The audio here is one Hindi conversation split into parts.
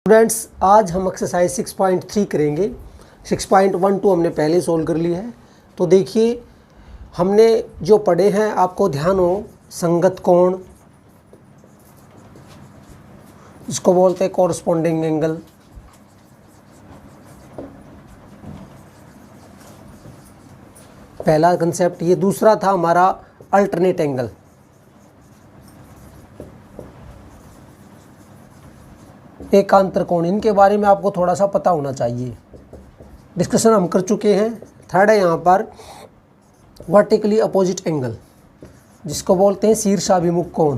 स्टूडेंट्स, आज हम एक्सरसाइज 6.3 करेंगे। 6.12 हमने पहले सोल्व कर लिया है। तो देखिए, हमने जो पढ़े हैं आपको ध्यान हो, संगत कोण इसको बोलते हैं कॉरस्पॉन्डिंग एंगल, पहला कंसेप्ट ये। दूसरा था हमारा अल्टरनेट एंगल। एकांतर कोण, इनके बारे में आपको थोड़ा सा पता होना चाहिए। डिस्कशन हम कर चुके हैं। थर्ड है यहाँ पर वर्टिकली अपोजिट एंगल, जिसको बोलते हैं शीर्षाभिमुख कोण।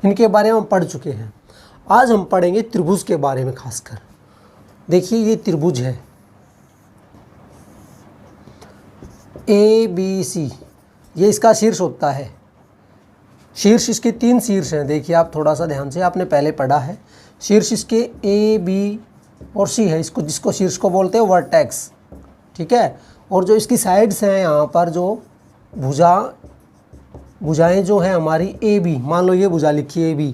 इनके बारे में हम पढ़ चुके हैं। आज हम पढ़ेंगे त्रिभुज के बारे में खासकर। देखिए, ये त्रिभुज है ABC, ये इसका शीर्ष होता है। शीर्ष इसके 3 शीर्ष हैं। देखिए आप थोड़ा सा ध्यान से, आपने पहले पढ़ा है। शीर्ष इसके A, B और C है, इसको जिसको शीर्ष को बोलते हैं वर्टेक्स, ठीक है। और जो इसकी साइड्स हैं, यहाँ पर जो भुजाएं जो है हमारी AB, मान लो ये भुजा लिखी है AB,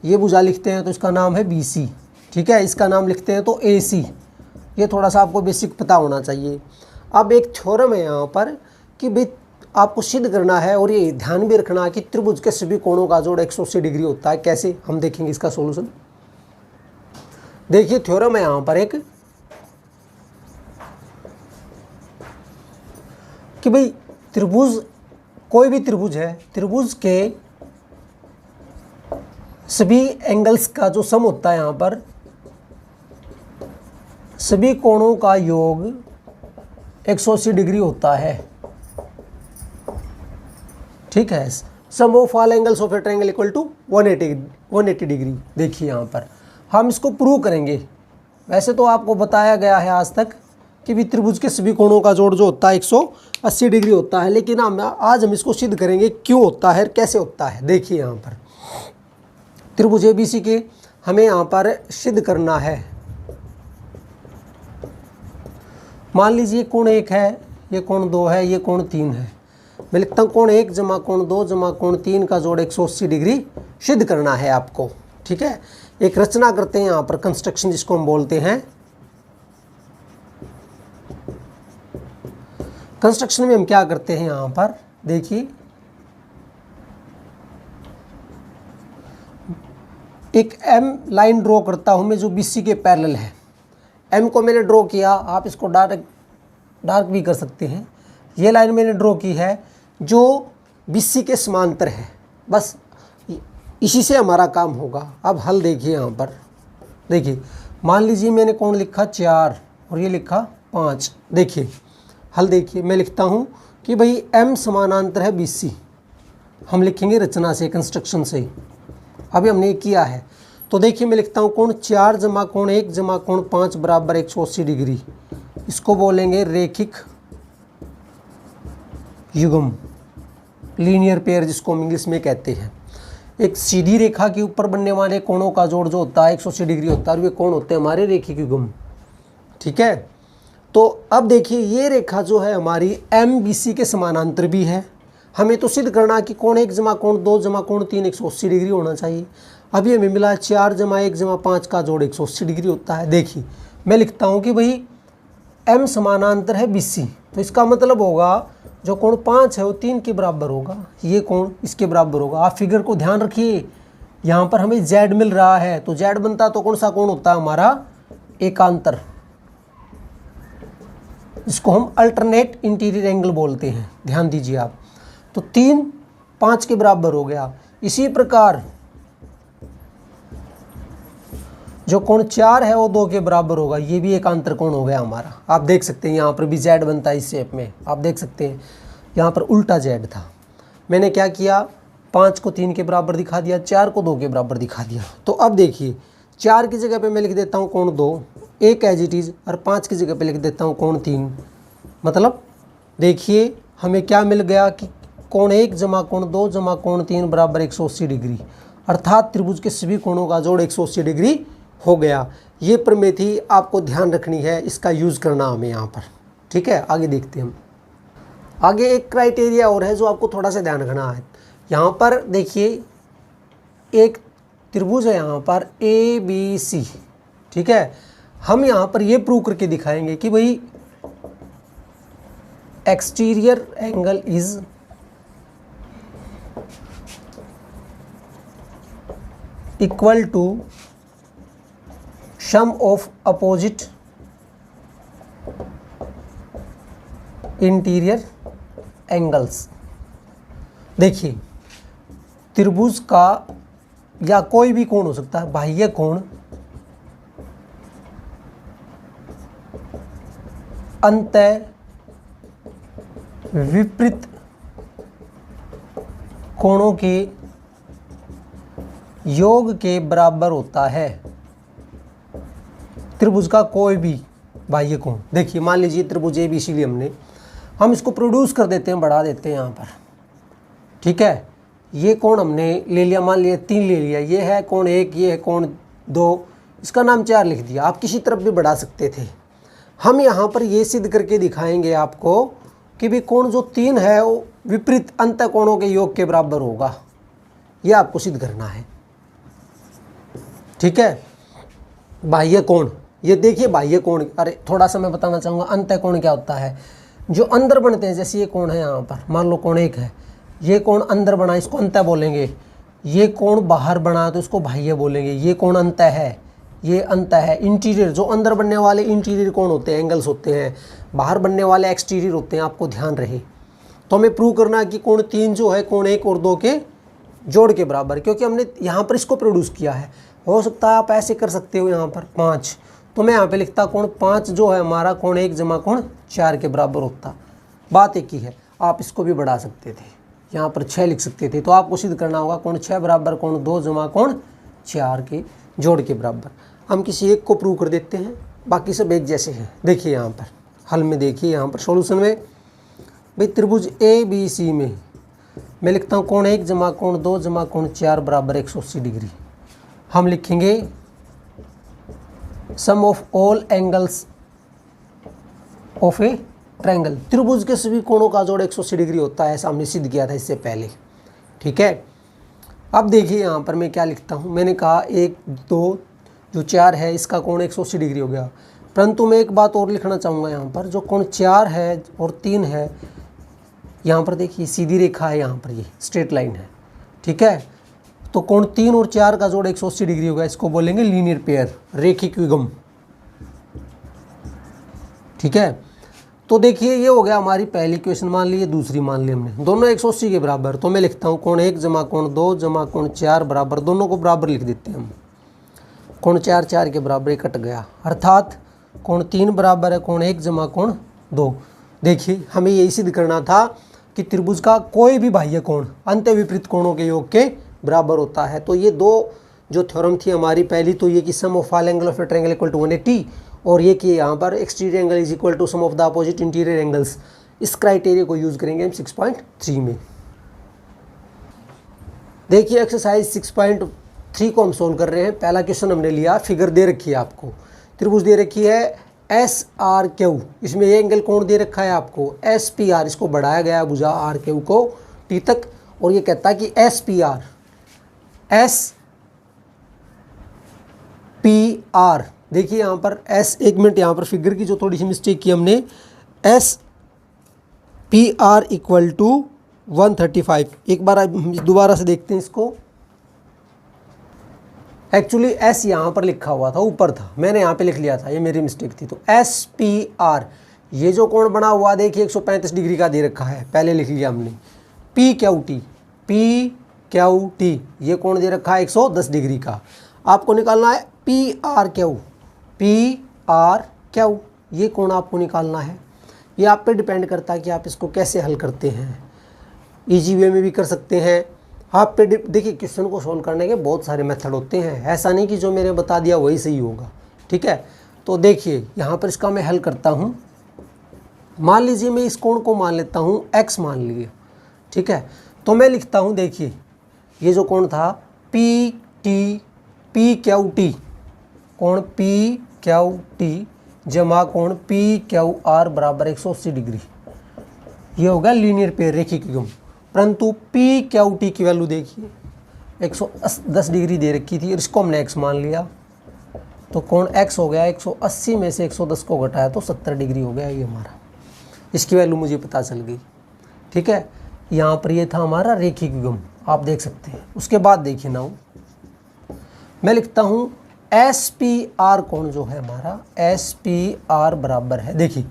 ये भुजा लिखते हैं तो इसका नाम है BC, ठीक है। इसका नाम लिखते हैं तो AC। ये थोड़ा सा आपको बेसिक पता होना चाहिए। अब एक थ्योरम है यहाँ पर कि भाई आपको सिद्ध करना है, और ये ध्यान भी रखना है कि त्रिभुज के सभी कोणों का जोड़ 180 डिग्री होता है। कैसे, हम देखेंगे इसका सॉल्यूशन। देखिए, थ्योरम है यहाँ पर एक कि भाई त्रिभुज, कोई भी त्रिभुज है, त्रिभुज के सभी एंगल्स का जो सम होता है, यहाँ पर सभी कोणों का योग 180 डिग्री होता है, ठीक है। Sum of all angles of a triangle equal to 180 degree. देखिए यहाँ पर हम इसको प्रूव करेंगे। वैसे तो आपको बताया गया है आज तक कि भी त्रिभुज के सभी कोणों का जोड़ जो होता है 180 डिग्री होता है, लेकिन आज हम इसको सिद्ध करेंगे क्यों होता है, कैसे होता है। देखिए यहाँ पर त्रिभुज ABC के हमें यहाँ पर सिद्ध करना है। मान लीजिए कोण 1 है, ये कोण 2 है, ये कोण 3 है। मैं लिखता हूँ कोण 1 जमा कोण 2 जमा कोण 3 का जोड़ 180 डिग्री सिद्ध करना है आपको, ठीक है। एक रचना करते हैं यहाँ पर, कंस्ट्रक्शन जिसको हम बोलते हैं। कंस्ट्रक्शन में हम क्या करते हैं यहाँ पर, देखिए एक M लाइन ड्रॉ करता हूँ मैं, जो BC के पैरेलल है। M को मैंने ड्रॉ किया, आप इसको डार्क भी कर सकते हैं। ये लाइन मैंने ड्रॉ की है जो BC के समांतर है। बस इसी से हमारा काम होगा। अब हल देखिए यहाँ पर, देखिए मान लीजिए मैंने कोण लिखा 4 और ये लिखा 5। देखिए हल देखिए, मैं लिखता हूँ कि भाई M समानांतर है BC। हम लिखेंगे रचना से, कंस्ट्रक्शन से। अभी हमने ये किया है। तो देखिए मैं लिखता हूँ कोण 4 जमा कोण 1 जमा कोण 5 बराबर 180 डिग्री। इसको बोलेंगे रेखिक युग्म, लीनियर पेयर जिसको हम इंग्लिश में कहते हैं। एक सीधी रेखा के ऊपर बनने वाले कोणों का जोड़ जो होता है 180 डिग्री होता है, और ये कोण होते हैं हमारे रेखिक युग्म, ठीक है। तो अब देखिए, ये रेखा जो है हमारी MBC के समानांतर भी है। हमें तो सिद्ध करना कि कोण 1 जमा कोण 2 जमा कोण 3 180 डिग्री होना चाहिए। अभी हमें मिला 4 जमा 1 जमा 5 का जोड़ 180 डिग्री होता है। देखिए मैं लिखता हूँ कि भाई M समानांतर है BC, तो इसका मतलब होगा जो कोण 5 है वो 3 के बराबर होगा, ये कोण इसके बराबर होगा। आप फिगर को ध्यान रखिए, यहाँ पर हमें Z मिल रहा है, तो Z बनता तो कौन सा कोण होता है हमारा, एकांतर। इसको हम अल्टरनेट इंटीरियर एंगल बोलते हैं, ध्यान दीजिए आप। तो 3 5 के बराबर हो गया। इसी प्रकार जो कोण 4 है वो 2 के बराबर होगा, ये भी एक अंतर कोण हो गया हमारा। आप देख सकते हैं यहाँ पर भी Z बनता है इस शेप में। आप देख सकते हैं यहाँ पर उल्टा Z था। मैंने क्या किया, 5 को 3 के बराबर दिखा दिया, 4 को 2 के बराबर दिखा दिया। तो अब देखिए 4 की जगह पे मैं लिख देता हूँ कोण 2, एक एज इट इज़, और 5 की जगह पे लिख देता हूँ कोण 3। मतलब देखिए हमें क्या मिल गया कि कोण 1 जमा कोण 2 जमा कोण 3 बराबर 180 डिग्री, अर्थात त्रिभुज के सभी कोणों का जोड़ 180 डिग्री हो गया। ये प्रमेय थी, आपको ध्यान रखनी है, इसका यूज़ करना हमें यहाँ पर, ठीक है। आगे देखते हैं हम। आगे एक क्राइटेरिया और है जो आपको थोड़ा सा ध्यान रखना है। यहाँ पर देखिए एक त्रिभुज है यहाँ पर ABC, ठीक है। हम यहाँ पर ये प्रूव करके दिखाएंगे कि भाई exterior angle is equal to sum of opposite interior angles. देखिए, त्रिभुज का या कोई भी कोण हो सकता है, बाह्य कोण अंतः विपरीत कोणों के योग के बराबर होता है। त्रिभुज का कोई भी बाह्य कोण, देखिए मान लीजिए त्रिभुज ABC लिए हम इसको प्रोड्यूस कर देते हैं, बढ़ा देते हैं यहाँ पर, ठीक है। ये कोण हमने ले लिया, मान लिया 3 ले लिया, ये है कोण 1, ये है कोण 2, इसका नाम 4 लिख दिया। आप किसी तरफ भी बढ़ा सकते थे। हम यहाँ पर ये सिद्ध करके दिखाएंगे आपको कि भी कोण जो 3 है वो विपरीत अंत कोणों के योग के बराबर होगा। ये आपको सिद्ध करना है, ठीक है। बाह्य कोण, ये देखिए बाह्य कोण, अरे थोड़ा सा मैं बताना चाहूँगा अंत कोण क्या होता है। जो अंदर बनते हैं, जैसे ये कोण है यहाँ पर, मान लो कोण 1 है, ये कोण अंदर बना इसको अंत बोलेंगे। ये कोण बाहर बना तो इसको बाह्य बोलेंगे। ये कोण अंत है, ये अंत है। इंटीरियर, जो अंदर बनने वाले इंटीरियर कोण होते हैं, एंगल्स होते हैं, बाहर बनने वाले एक्सटीरियर होते हैं, आपको ध्यान रहे। तो हमें प्रूव करना है कि कोण 3 जो है कोण 1 और 2 के जोड़ के बराबर, क्योंकि हमने यहाँ पर इसको प्रोड्यूस किया है। हो सकता है आप ऐसे कर सकते हो यहाँ पर 5, तो मैं यहाँ पे लिखता कोण 5 जो है हमारा कोण 1 जमा कोण 4 के बराबर होता। बात एक ही है, आप इसको भी बढ़ा सकते थे, यहाँ पर 6 लिख सकते थे। तो आपको सिद्ध करना होगा कोण 6 बराबर कोण 2 जमा कोण 4 के जोड़ के बराबर। हम किसी एक को प्रूव कर देते हैं, बाकी सब एक जैसे हैं। देखिए यहाँ पर हल में, देखिए यहाँ पर सॉल्यूशन में, भाई त्रिभुज ABC में मैं लिखता हूँ कोण 1 जमा कोण 2 जमा कोण 4 बराबर 180 डिग्री। हम लिखेंगे sum of all angles of a triangle. त्रिभुज के सभी कोणों का जोड़ 180 डिग्री होता है, ऐसा हमने सिद्ध किया था इससे पहले, ठीक है। अब देखिए यहाँ पर मैं क्या लिखता हूँ, मैंने कहा 1 2 जो 4 है इसका कोण 180 डिग्री हो गया। परंतु मैं एक बात और लिखना चाहूँगा यहाँ पर, जो कोण 4 है और 3 है, यहाँ पर देखिए सीधी रेखा है, यहाँ पर ये स्ट्रेट लाइन है, ठीक है। तो कोण 3 और 4 का जोड़ 180 डिग्री होगा, इसको बोलेंगे लीनियर पेयर, रैखिक युग्म, ठीक है। तो देखिए ये हो गया हमारी पहली क्वेश्चन, मान ली, दूसरी मान ली हमने, दोनों 180 के बराबर। तो मैं लिखता हूँ कोण 1 जमा कोण 2 जमा कोण 4 बराबर, दोनों को बराबर लिख देते हैं हम। कोण 4 4 के बराबर कट गया, अर्थात कोण 3 बराबर है कोण 1 जमा कोण 2। देखिए हमें यही सिद्ध करना था कि त्रिभुज का कोई भी बाह्य कोण अंत विपरीत कोणों के योग के बराबर होता है। तो ये दो जो थ्योरम थी हमारी, पहली तो ये कि sum of all angle of a triangle equal to 180, और ये कि यहाँ पर exterior angle is equal to sum of the opposite interior angles. इस क्राइटेरिया को यूज करेंगे हम 6.3 में। देखिए एक्सरसाइज 6.3 को हम सोल्व कर रहे हैं। पहला क्वेश्चन हमने लिया, फिगर दे रखी है आपको, त्रिभुज दे रखी है SRQ, इसमें ये एंगल कोण दे रखा है आपको SPR, इसको बढ़ाया गया भुजा RQ को T तक, और ये कहता है कि SPR देखिए यहाँ पर S, एक मिनट यहाँ पर फिगर की जो थोड़ी सी मिस्टेक की हमने, SPR इक्वल टू 135। एक बार दोबारा से देखते हैं इसको। एक्चुअली S यहाँ पर लिखा हुआ था, ऊपर था, मैंने यहाँ पे लिख लिया था, ये मेरी मिस्टेक थी। तो SPR, ये जो कोण बना हुआ देखिए 135 डिग्री का दे रखा है, पहले लिख लिया हमने। PQT, ये कोण दे रखा है 110 डिग्री का। आपको निकालना है PRQ, ये कोण आपको निकालना है। ये आप पे डिपेंड करता है कि आप इसको कैसे हल करते हैं। इजी वे में भी कर सकते हैं आप पे। देखिए क्वेश्चन को सॉल्व करने के बहुत सारे मेथड होते हैं, ऐसा नहीं कि जो मैंने बता दिया वही सही होगा, ठीक है। तो देखिए यहाँ पर इसका मैं हल करता हूँ। मान लीजिए मैं इस कोण को मान लेता हूँ x मान लीजिए, ठीक है। तो मैं लिखता हूँ, देखिए ये जो कोण था PQT, कोण PQT जमा कोण PQR बराबर 180 डिग्री, ये होगा लीनियर पेयर, रैखिक युग्म। परंतु PQT की वैल्यू देखिए, 110 डिग्री दे रखी थी और इसको हमने x मान लिया, तो कोण x हो गया 180 में से 110 को घटाया तो 70 डिग्री हो गया ये हमारा। इसकी वैल्यू मुझे पता चल गई। ठीक है, यहाँ पर ये था हमारा रेखिक विगम, आप देख सकते हैं। उसके बाद देखिए नाउ मैं लिखता हूँ SPR कोण जो है हमारा, SPR बराबर है, देखिए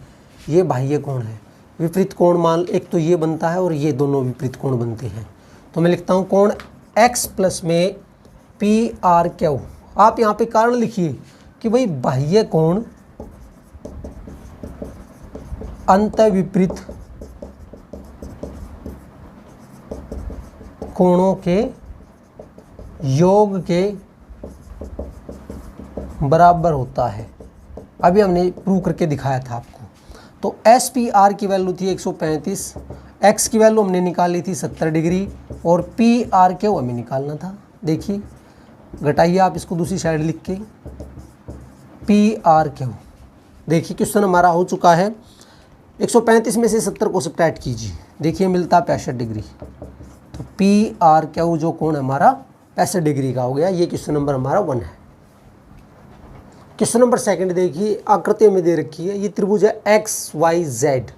ये बाह्य कोण है, विपरीत कोण मान एक तो ये बनता है और ये दोनों विपरीत कोण बनते हैं। तो मैं लिखता हूँ कोण x प्लस में PRQ। आप यहाँ पे कारण लिखिए कि भाई बाह्य कोण अंतःविपरीत कोणों के योग के बराबर होता है। अभी हमने प्रूव करके दिखाया था आपको। तो SPR की वैल्यू थी 135, x की वैल्यू हमने निकाली थी 70 डिग्री और PRQ हमें निकालना था। देखिए घटाइए आप इसको दूसरी साइड लिख के, PRQ। देखिए क्वेश्चन हमारा हो चुका है। 135 में से 70 को सब्ट्रैक्ट कीजिए, देखिए मिलता 65 डिग्री। तो PRQ जो कोण हमारा 65 डिग्री का हो गया। ये क्वेश्चन नंबर हमारा 1 है। क्वेश्चन नंबर 2 देखिए, आकृति में दे रखी है, ये त्रिभुज है XYZ।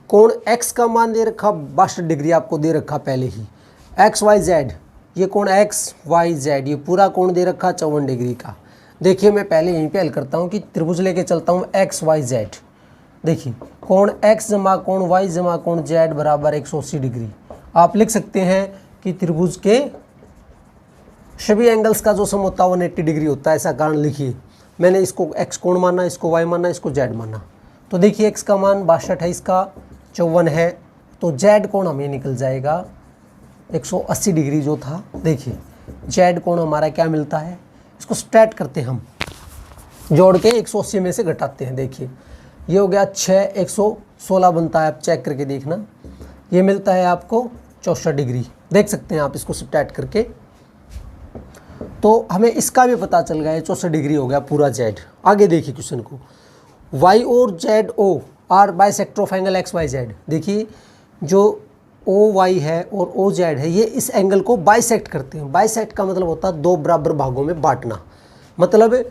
कोण x का मान दे रखा 62 डिग्री आपको दे रखा पहले ही। XYZ, ये कोण XYZ, ये पूरा कोण दे रखा 54 डिग्री का। देखिए मैं पहले यहीं पे हल करता हूँ कि त्रिभुज लेके चलता हूँ XYZ। देखिए कोण x जमा कोण y जमा कोण z बराबर 180 डिग्री। आप लिख सकते हैं कि त्रिभुज के सभी एंगल्स का जो सम होता है 180 डिग्री होता है, ऐसा कारण लिखिए। मैंने इसको x कोण माना, इसको y माना, इसको z माना। तो देखिए x का मान 62 है, इसका 54 है, तो z कोण हमें निकल जाएगा 180 डिग्री जो था। देखिए z कोण हमारा क्या मिलता है, इसको स्ट्रैट करते हैं हम, जोड़ के 180 में से घटाते हैं। देखिए ये हो गया 6, 116 बनता है, आप चेक करके देखना। ये मिलता है आपको 64 डिग्री, देख सकते हैं आप इसको सब्ट्रैक्ट करके। तो हमें इसका भी पता चल गया, 64 डिग्री हो गया पूरा z। आगे देखिए क्वेश्चन को, y और ZO are bisector of angle XYZ। देखिए जो OY है और OZ है, ये इस एंगल को बाइसेक्ट करते हैं। बाइसेक्ट का मतलब होता है 2 बराबर भागों में बांटना। मतलब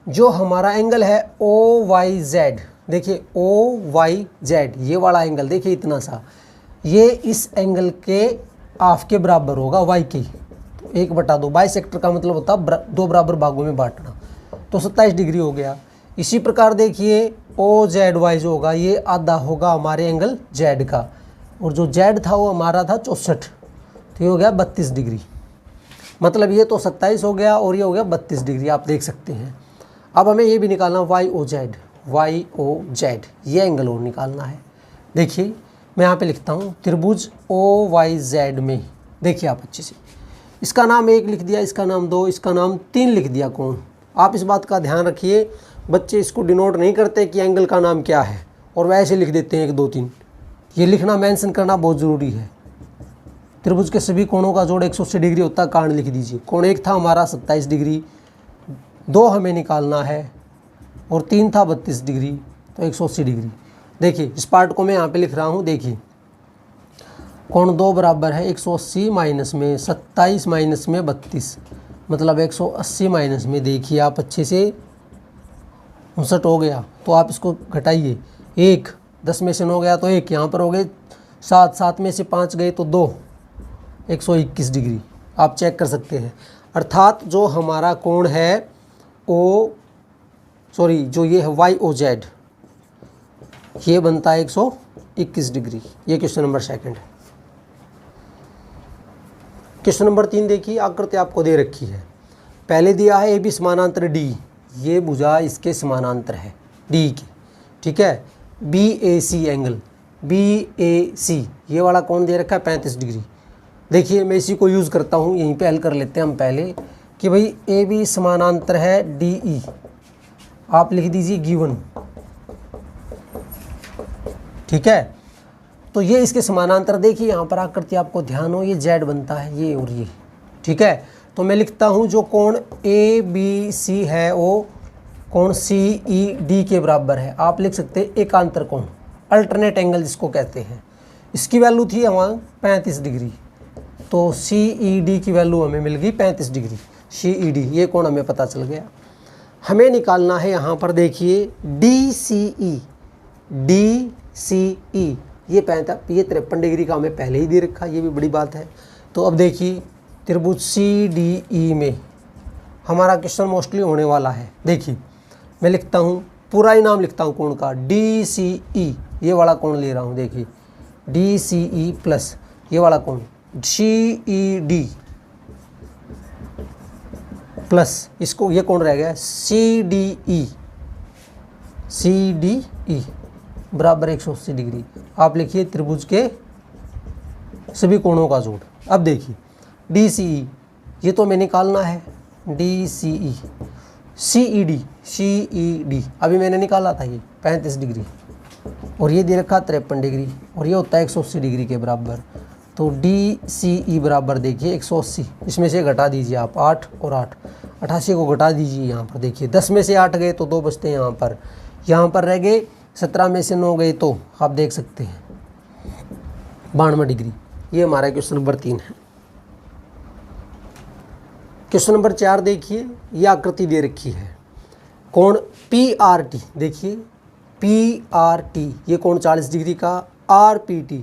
जो हमारा एंगल है OYZ, देखिए OYZ ये वाला एंगल देखिए इतना सा, ये इस एंगल के हाफ के बराबर होगा y की। तो 1/2, बाइसेक्टर का मतलब होता है 2 बराबर भागों में बांटना। तो 27 डिग्री हो गया। इसी प्रकार देखिए OZY जो होगा ये आधा होगा हमारे एंगल Z का, और जो Z था वो हमारा था 64, तो ये हो गया 32 डिग्री। मतलब ये तो 27 हो गया और ये हो गया 32 डिग्री, आप देख सकते हैं। अब हमें ये भी निकालना YOZ, ये एंगल और निकालना है। देखिए मैं यहाँ पे लिखता हूँ त्रिभुज OYZ में, देखिए आप अच्छे से, इसका नाम 1 लिख दिया, इसका नाम 2, इसका नाम 3 लिख दिया कोण। आप इस बात का ध्यान रखिए, बच्चे इसको डिनोट नहीं करते कि एंगल का नाम क्या है और वैसे लिख देते हैं 1 2 3। ये लिखना, मेंशन करना बहुत ज़रूरी है। त्रिभुज के सभी कोणों का जोड़ 180 डिग्री होता है, कारण लिख दीजिए। कोण 1 था हमारा 27 डिग्री, 2 हमें निकालना है और 3 था 32 डिग्री, तो 180 डिग्री। देखिए इस पार्ट को मैं यहाँ पे लिख रहा हूँ। देखिए कोण 2 बराबर है 180 माइनस में 27 माइनस में 32, मतलब 180 माइनस में, देखिए आप अच्छे से 59 हो गया। तो आप इसको घटाइए, 1 10 में से 9 गया तो 1, यहाँ पर हो गए 7, 7 में से 5 गए तो 2, 121 डिग्री आप चेक कर सकते हैं। अर्थात जो हमारा कोण है जो ये है YOZ, ये बनता है 121 डिग्री। ये क्वेश्चन नंबर 2 है। क्वेश्चन नंबर 3 देखिए, आकृति आपको दे रखी है। पहले दिया है AB समानांतर D, ये भुजा इसके समानांतर है D की, ठीक है। BAC एंगल, BAC ये वाला कोण दे रखा है 35 डिग्री। देखिए मैं इसी को यूज़ करता हूँ, यहीं पे हल कर लेते हैं हम पहले कि भाई AB समानांतर है DE, आप लिख दीजिए गिवन, ठीक है। तो ये इसके समानांतर, देखिए यहाँ पर आकृति आपको ध्यान हो, ये Z बनता है, ये और ये, ठीक है। तो मैं लिखता हूँ जो कोण ABC है वो कोण CED के बराबर है। आप लिख सकते हैं एकांतर कोण, अल्टरनेट एंगल जिसको कहते हैं। इसकी वैल्यू थी हमारा 35 डिग्री, तो CED की वैल्यू हमें मिल गई 35 डिग्री। CED ये कोण हमें पता चल गया। हमें निकालना है यहाँ पर देखिए DCE। DCE ये 53 डिग्री का हमें पहले ही दे रखा, ये भी बड़ी बात है। तो अब देखिए त्रिभुज CDE में हमारा क्वेश्चन मोस्टली होने वाला है। देखिए मैं लिखता हूँ, पूरा ही नाम लिखता हूँ कोण का, DCE ये वाला कोण ले रहा हूँ। देखिए DCE प्लस ये वाला कोण CED प्लस इसको ये कोण रह गया CDE बराबर 180 डिग्री। आप लिखिए त्रिभुज के सभी कोणों का जोड़। अब देखिए DCE ये तो हमें निकालना है, DCE CED अभी मैंने निकाला था ये 35 डिग्री और ये दे रखा 53 डिग्री और ये होता है 180 डिग्री के बराबर। तो DCE बराबर देखिए 180, इसमें से घटा दीजिए आप 8 और 8, 88 को घटा दीजिए यहाँ पर। देखिए 10 में से 8 गए तो 2 बचते हैं यहाँ पर रह गए, 17 में से 9 गए तो आप देख सकते हैं 92 डिग्री। ये हमारा क्वेश्चन नंबर 3 है। क्वेश्चन नंबर 4 देखिए, यह आकृति दे रखी है कोण PRT। देखिए PRT ये कोण 40 डिग्री का, RPT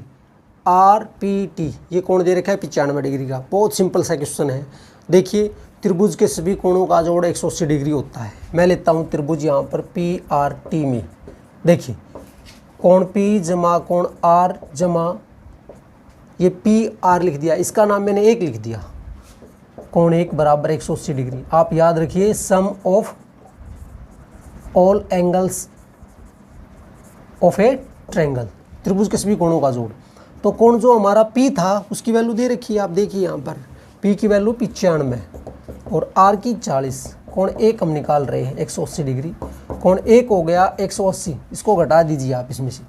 ये कोण दे रखा है 95 डिग्री का। बहुत सिंपल सा क्वेश्चन है। देखिए त्रिभुज के सभी कोणों का जोड़ 180 डिग्री होता है। मैं लेता हूँ त्रिभुज यहाँ पर PRT में। देखिए कोण P जमा कोण R जमा ये PR लिख दिया, इसका नाम मैंने 1 लिख दिया, कोण 1 बराबर 180 डिग्री। आप याद रखिए sum of all angles of a triangle, त्रिभुज के सभी कोणों का जोड़। तो कोण जो हमारा P था उसकी वैल्यू दे रखी है, आप देखिए यहाँ पर P की वैल्यू 95 और R की 40। कोण 1 हम निकाल रहे हैं 180 डिग्री। कोण 1 हो गया 180, इसको घटा दीजिए आप, इसमें से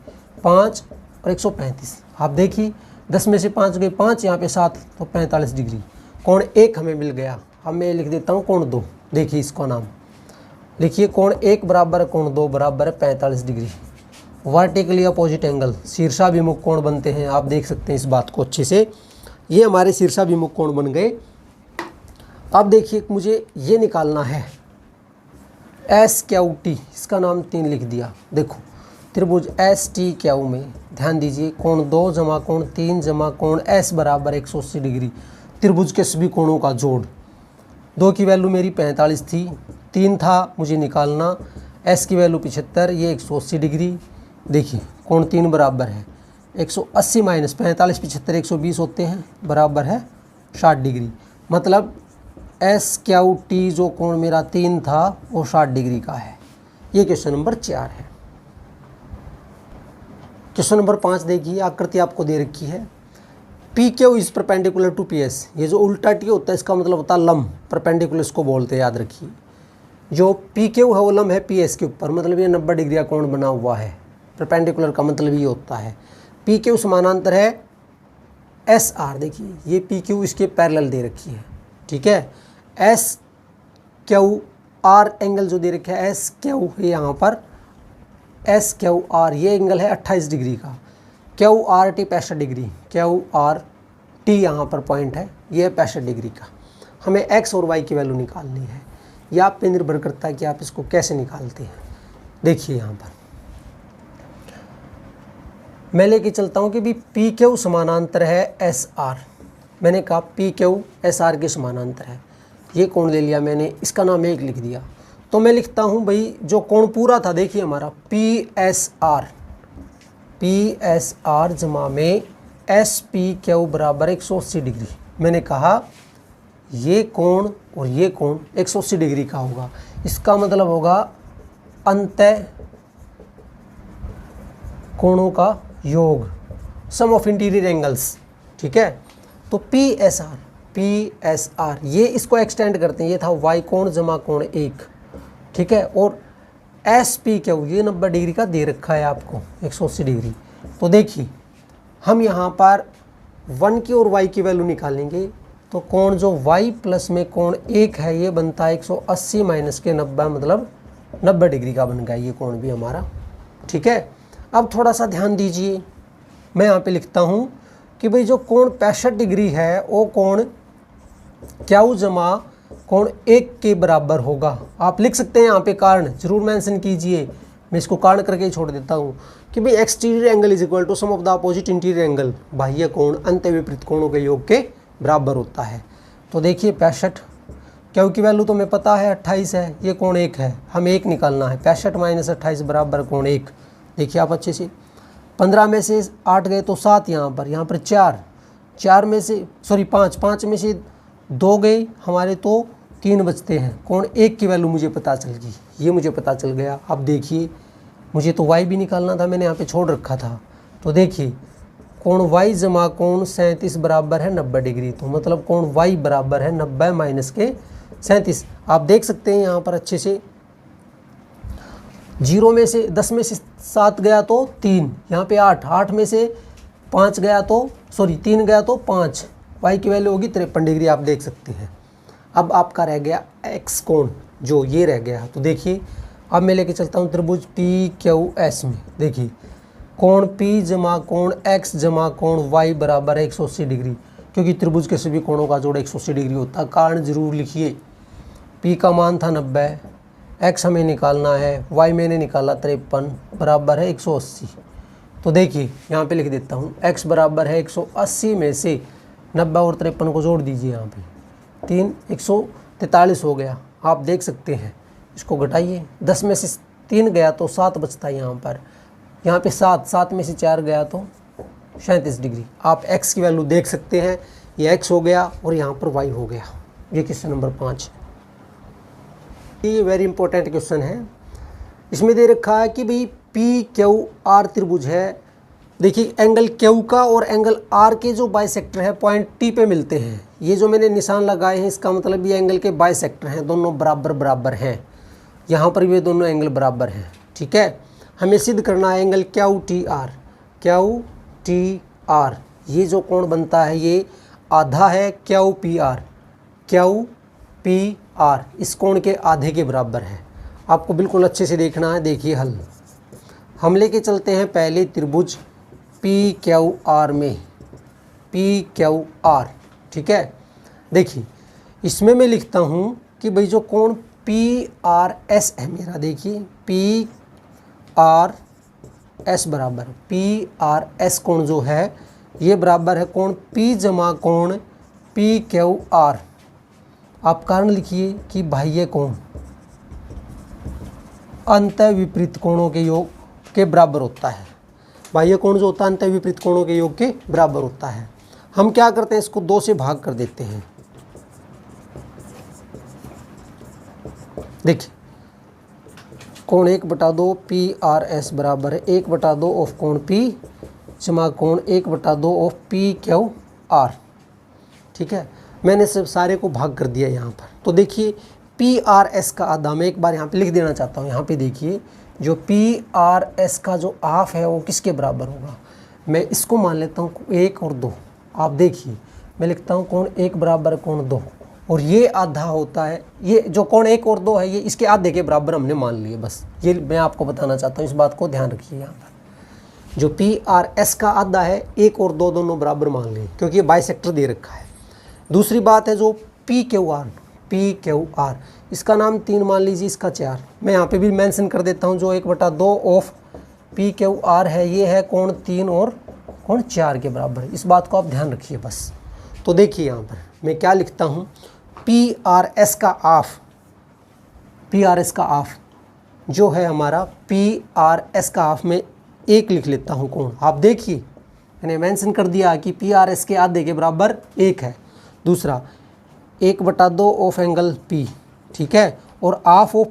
5 और 135। आप देखिए 10 में से 5 गए 5, यहाँ पे 7 तो 45 डिग्री। कोण 1 हमें मिल गया। अब मैं लिख देता हूँ कोण 2। देखिए इसका नाम लिखिए, कोण 1 बराबर कोण 2 बराबर 45 डिग्री। वर्टिकली अपोजिट एंगल शीर्षाभिमुख कोण बनते हैं। आप देख सकते हैं इस बात को अच्छे से, ये हमारे शीर्षाभिमुख कोण बन गए। अब देखिए मुझे ये निकालना है SQT, इसका नाम 3 लिख दिया। देखो त्रिभुज STQ में ध्यान दीजिए, कोण 2 जमा कोण 3 जमा कोण S बराबर 180 डिग्री। त्रिभुज के सभी कोणों का जोड़। 2 की वैल्यू मेरी 45 थी, 3 था मुझे निकालना, S की वैल्यू 75, ये 180 डिग्री। देखिए कोण 3 बराबर है 180 माइनस 45, 75 120 होते हैं, बराबर है 60 डिग्री। मतलब SQT जो कोण मेरा 3 था वो 60 डिग्री का है। ये क्वेश्चन नंबर 4 है। क्वेश्चन नंबर 5 देखिए, आकृति आपको दे रखी है PQ is perpendicular to PS। ये जो उल्टा T होता है इसका मतलब होता है लंब, परपेंडिकुलर इसको बोलते हैं, याद रखिए। जो PQ है वो लंब है PS के ऊपर, मतलब ये 90 डिग्री का कोण बना हुआ है। परपेंडिकुलर का मतलब ये होता है। PQ समानांतर है SR। देखिए ये PQ इसके पैरेलल दे रखी है, ठीक है। SQR एंगल जो दे रखा है SQ है यहाँ पर, SQR ये एंगल है 28 डिग्री का। QRT 65 डिग्री, QRT यहाँ पर पॉइंट है, ये है 65 डिग्री का। हमें X और Y की वैल्यू निकालनी है। यह आप पे निर्भर करता है कि आप इसको कैसे निकालते हैं। देखिए यहाँ पर मैं लेके चलता हूँ कि भी PQ समानांतर है SR। मैंने कहा PQ SR के समानांतर है, ये कोण ले लिया मैंने, इसका नाम 1 लिख दिया। तो मैं लिखता हूँ भाई जो कोण पूरा था, देखिए हमारा PSR जमा में SPQ बराबर 180 डिग्री। मैंने कहा ये कोण और ये कोण 180 डिग्री का होगा, इसका मतलब होगा अंतः कोणों का योग, सम ऑफ इंटीरियर एंगल्स, ठीक है। तो PSR ये इसको एक्सटेंड करते हैं, ये था Y कोण जमा कोण 1, ठीक है। और SPQ ये 90 डिग्री का दे रखा है आपको 180 डिग्री। तो देखिए हम यहाँ पर 1 की और Y की वैल्यू निकालेंगे। तो कोण जो Y प्लस में कोण 1 है ये बनता है 180 माइनस के 90, मतलब 90 डिग्री का बन गया ये कोण भी हमारा, ठीक है। अब थोड़ा सा ध्यान दीजिए, मैं यहाँ पे लिखता हूँ कि भाई जो कोण 65 डिग्री है वो कोण क्यू जमा कोण 1 के बराबर होगा। आप लिख सकते हैं यहाँ पे कारण, जरूर मेंशन कीजिए, मैं इसको कारण करके ही छोड़ देता हूँ कि भाई exterior angle is equal to sum of the opposite interior angle, बाह्य कोण अंत विपरीत कोणों के योग के बराबर होता है। तो देखिए 65, क्यू की वैल्यू तो हमें पता है 28 है, ये कोण 1 है, हमें 1 निकालना है। 65 माइनस 28 बराबर कोण 1। देखिए आप अच्छे से, 15 में से 8 गए तो 7, यहाँ पर 4 में से 5 में से 2 गए हमारे तो 3 बचते हैं। कोण 1 की वैल्यू मुझे पता चल गई, ये मुझे पता चल गया। अब देखिए मुझे तो y भी निकालना था, मैंने यहाँ पे छोड़ रखा था। तो देखिए कोण y जमा कोण 37 बराबर है 90 डिग्री। तो मतलब कोण y बराबर है 90 माइनस के 37। आप देख सकते हैं यहाँ पर अच्छे से, 0 में से 10 में से 7 गया तो 3, यहाँ पे 8 में से 5 गया तो 3 गया तो 5, y की वैल्यू होगी 53 डिग्री। आप देख सकते हैं। अब आपका रह गया x कोण, जो ये रह गया। तो देखिए अब मैं लेके चलता हूँ त्रिभुज PQS में। देखिए कोण P जमा कोण x जमा कोण y बराबर है 180 डिग्री, क्योंकि त्रिभुज के सभी कोणों का जोड़ 180 डिग्री होता है। कारण जरूर लिखिए, P का मान था 90, x हमें निकालना है, y मैंने निकाला 53 बराबर है 180। तो देखिए यहाँ पे लिख देता हूँ, x बराबर है 180 में से 90 और 53 को जोड़ दीजिए, यहाँ पे 3 143 हो गया। आप देख सकते हैं, इसको घटाइए, 10 में से 3 गया तो 7 बचता है यहाँ पे 7 में से 4 गया तो 37 डिग्री। आप x की वैल्यू देख सकते हैं, ये x हो गया और यहाँ पर y हो गया। ये क्वेश्चन नंबर 5, ये वेरी इंपॉर्टेंट क्वेश्चन है। इसमें दे रखा है कि भाई PQR त्रिभुज है। देखिए एंगल Q का और एंगल R के जो बाइसेक्टर है पॉइंट T पे मिलते हैं। ये जो मैंने निशान लगाए हैं इसका मतलब ये एंगल के बाइसेक्टर हैं, दोनों बराबर हैं। यहाँ पर भी दोनों एंगल बराबर हैं, ठीक है। हमें सिद्ध करना है एंगल QTR। ये जो कोण बनता है ये आधा है QPR, इस कोण के आधे के बराबर है। आपको बिल्कुल अच्छे से देखना है। देखिए हल हम लेके चलते हैं पहले त्रिभुज PQR में, PQR, ठीक है। देखिए इसमें मैं लिखता हूँ कि भाई जो कोण PRS है मेरा, देखिए PRS बराबर, PRS कोण जो है ये बराबर है कोण P जमा कोण PQR। आप कारण लिखिए कि बाह्य कोण अंत विपरीत कोणों के योग के बराबर होता है। बाह्य कोण जो होता है अंत विपरीत कोणों के योग के बराबर होता है। हम क्या करते हैं, इसको 2 से भाग कर देते हैं। देखिए कोण 1/2 PRS बराबर है 1/2 ऑफ कोण P जमा कोण 1/2 ऑफ PQR, ठीक है। मैंने सब सारे को भाग कर दिया यहाँ पर। तो देखिए PRS का आधा, मैं एक बार यहाँ पे लिख देना चाहता हूँ। यहाँ पे देखिए जो PRS का जो हाफ है वो किसके बराबर होगा, मैं इसको मान लेता हूँ 1 और 2। आप देखिए मैं लिखता हूँ कोण 1 बराबर कोण 2, और ये आधा होता है, ये जो कोण 1 और 2 है ये इसके आधे के बराबर हमने मान लिए। बस ये मैं आपको बताना चाहता हूँ, इस बात को ध्यान रखिए। यहाँ पर जो PRS का आधा है 1 और 2 दोनों बराबर मान लिए, क्योंकि ये बाइसेक्टर दे रखा है। दूसरी बात है जो PQR, इसका नाम 3 मान लीजिए, इसका 4। मैं यहाँ पे भी मेंशन कर देता हूँ, जो 1/2 ऑफ PQR है ये है कोण 3 और कोण 4 के बराबर। इस बात को आप ध्यान रखिए बस। तो देखिए यहाँ पर मैं क्या लिखता हूँ, PRS का हाफ जो है हमारा, PRS का हाफ में 1 लिख लेता हूँ कोण। आप देखिए मैंने मेंशन कर दिया कि PRS के आधे के बराबर 1 है। दूसरा 1/2 ऑफ एंगल P, ठीक है, और हाफ ऑफ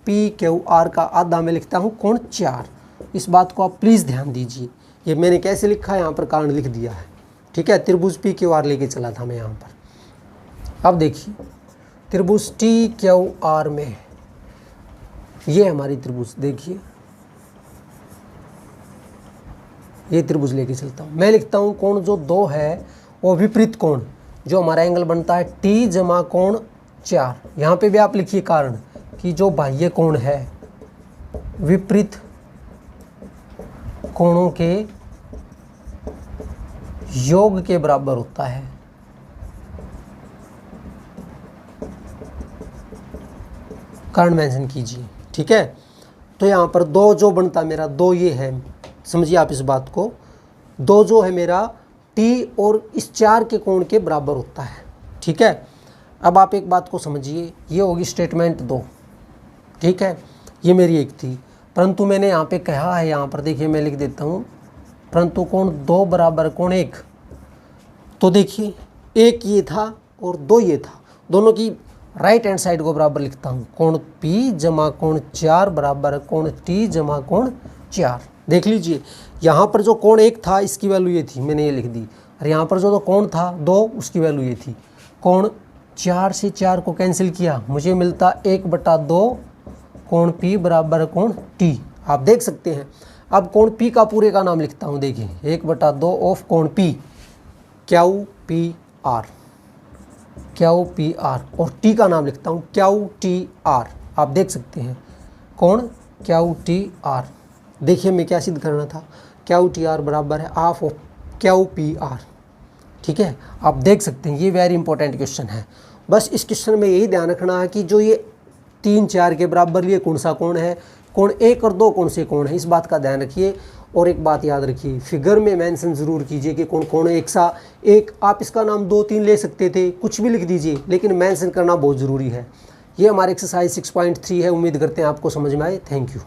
PQR का आधा मैं लिखता हूँ कोण 4। इस बात को आप प्लीज़ ध्यान दीजिए। ये मैंने कैसे लिखा है, यहाँ पर कारण लिख दिया है, ठीक है। त्रिभुज PQR लेके चला था मैं यहाँ पर। अब देखिए त्रिभुज TQR में ये हमारी त्रिभुज, देखिए ये त्रिभुज लेके चलता हूँ। मैं लिखता हूँ कोण जो 2 है वो विपरीत कोण, जो हमारा एंगल बनता है T जमा कोण 4। यहाँ पे भी आप लिखिए कारण कि जो बाह्य कोण है विपरीत कोणों के योग के बराबर होता है। कारण मेंशन कीजिए। ठीक है, तो यहाँ पर 2 जो बनता मेरा 2 ये है, समझिए आप इस बात को, 2 जो है मेरा टी और इस 4 के कोण के बराबर होता है। ठीक है, अब आप एक बात को समझिए, ये होगी स्टेटमेंट 2। ठीक है, ये मेरी एक थी, परंतु मैंने यहाँ पे कहा है, यहाँ पर देखिए मैं लिख देता हूँ, परंतु कोण 2 बराबर कोण 1। तो देखिए 1 ये था और 2 ये था, दोनों की राइट हैंड साइड को बराबर लिखता हूँ। कोण P जमा कोण 4 बराबर कोण T जमा कोण 4। देख लीजिए, यहाँ पर जो कोण 1 था इसकी वैल्यू ये थी, मैंने ये लिख दी, और यहाँ पर जो कोण था 2 उसकी वैल्यू ये थी। कोण 4 से 4 को कैंसिल किया, मुझे मिलता 1/2 कोण P बराबर कोण T। आप देख सकते हैं। अब कोण P का पूरे का नाम लिखता हूँ, देखिए 1/2 ऑफ कोण P, QPR, QPR, और T का नाम लिखता हूँ QTR। आप देख सकते हैं कोण QTR। देखिए मैं क्या सिद्ध करना था, QTR बराबर है हाफ ऑफ QPR। ठीक है, आप देख सकते हैं, ये वेरी इंपॉर्टेंट क्वेश्चन है। बस इस क्वेश्चन में यही ध्यान रखना है कि जो ये 3 4 के बराबर ये कौन सा कोण है, कोण 1 और 2 कौन से कोण है, इस बात का ध्यान रखिए। और एक बात याद रखिए, फिगर में मेंशन ज़रूर कीजिए कि कौन कोण एक सा एक। आप इसका नाम 2 3 ले सकते थे, कुछ भी लिख दीजिए, लेकिन मेंशन करना बहुत ज़रूरी है। ये हमारे एक्सरसाइज 6.3 है। उम्मीद करते हैं आपको समझ में आए। Thank you.